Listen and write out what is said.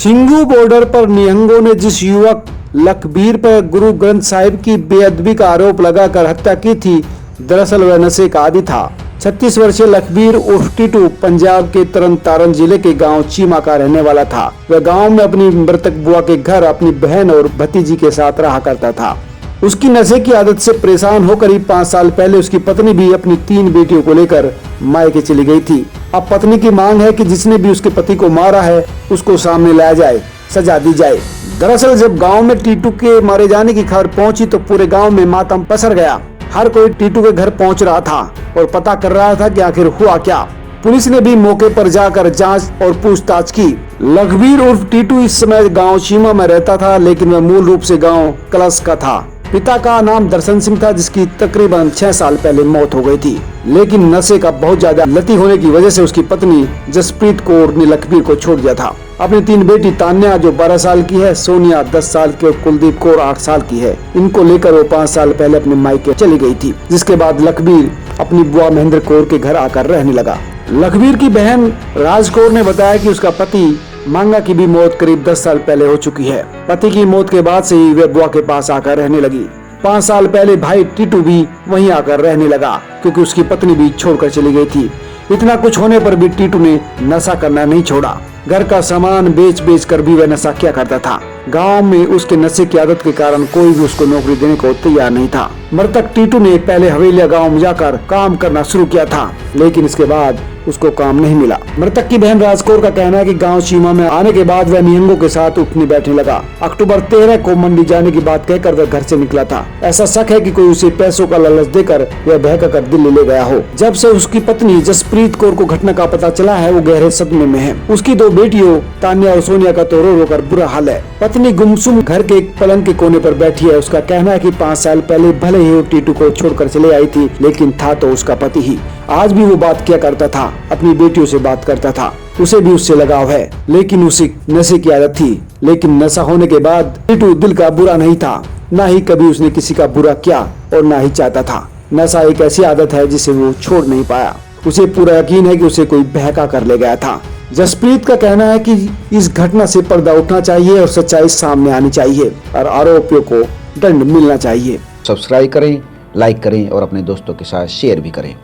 Singhu border पर निहंगों ने जिस युवक लखबीर पर गुरु ग्रंथ साहिब की बेअदबी का आरोप लगाकर हत्या की थी, दरअसल वह नशे का आदी था। 36 वर्षीय लखबीर उर्फ टीटू पंजाब के तरन तारण जिले के गांव चीमा का रहने वाला था। वह गांव में अपनी मृतक बुआ के घर अपनी बहन और भतीजी के साथ रहा करता था। उसकी नशे की आदत से परेशान होकर ही 5 साल पहले उसकी पत्नी भी अपनी 3 बेटियों को लेकर मायके चली गई थी। अब पत्नी की मांग है कि जिसने भी उसके पति को मारा है उसको सामने लाया जाए, सजा दी जाए। दरअसल जब गांव में टीटू के मारे जाने की खबर पहुंची तो पूरे गांव में मातम पसर गया। हर कोई टीटू के घर पहुंच रहा था और पता कर रहा था कि आखिर हुआ क्या। पुलिस ने भी मौके पर जाकर जांच और पूछताछ की। लखबीर उर्फ टीटू इस समय गांव चीमा में रहता था, लेकिन वह मूल रूप से गांव कलश का था। पिता का नाम दर्शन सिंह था, जिसकी तकरीबन 6 साल पहले मौत हो गई थी। लेकिन नशे का बहुत ज्यादा लती होने की वजह से उसकी पत्नी जसप्रीत कौर ने लखबीर को छोड़ दिया था। अपनी 3 बेटी तान्या जो 12 साल की है, सोनिया 10 साल की और कुलदीप कौर 8 साल की है, इनको लेकर वो 5 साल पहले अपने मायके चली गई थी। जिसके बाद लखबीर अपनी बुआ महेंद्र कौर के घर आकर रहने लगा। लखबीर की बहन राज कौर ने बताया कि उसका पति मांगा की भी मौत करीब 10 साल पहले हो चुकी है। पति की मौत के बाद से ही वे बुआ के पास आकर रहने लगी। 5 साल पहले भाई टीटू भी वहीं आकर रहने लगा, क्योंकि उसकी पत्नी भी छोड़कर चली गई थी। इतना कुछ होने पर भी टीटू ने नशा करना नहीं छोड़ा। घर का सामान बेच कर भी वह नशा किया करता था। गांव में उसके नशे की आदत के कारण कोई भी उसको नौकरी देने को तैयार नहीं था। मृतक टीटू ने पहले हवेलिया गांव में जाकर काम करना शुरू किया था, लेकिन इसके बाद उसको काम नहीं मिला। मृतक की बहन राजकौर का कहना है कि गांव चीमा में आने के बाद वह निहंगों के साथ उठने बैठने लगा। अक्टूबर 13 को मंडी जाने की बात कहकर वह घर से निकला था। ऐसा शक है कि कोई उसे पैसों का लालच देकर वह बहकाकर दिल्ली ले गया हो। जब से उसकी पत्नी जसप्रीत कौर को घटना का पता चला है, वो गहरे सदमे में है। उसकी 2 बेटियों तान्या और सोनिया का तो रो रो कर बुरा हाल है। पत्नी गुमसुम घर के एक पलंग के कोने पर बैठी है। उसका कहना है कि 5 साल पहले भले ही वो टीटू को छोड़कर चले आई थी, लेकिन था तो उसका पति ही। आज भी वो बात किया करता था, अपनी बेटियों से बात करता था। उसे भी उससे लगाव है, लेकिन उसे नशे की आदत थी। लेकिन नशा होने के बाद टीटू दिल का बुरा नहीं था, ना ही कभी उसने किसी का बुरा किया और ना ही चाहता था। नशा एक ऐसी आदत है जिसे वो छोड़ नहीं पाया। उसे पूरा यकीन है कि उसे कोई बहका कर ले गया था। जसप्रीत का कहना है कि इस घटना से पर्दा उठना चाहिए और सच्चाई सामने आनी चाहिए और आरोपियों को दंड मिलना चाहिए। सब्सक्राइब करें, लाइक करें और अपने दोस्तों के साथ शेयर भी करें।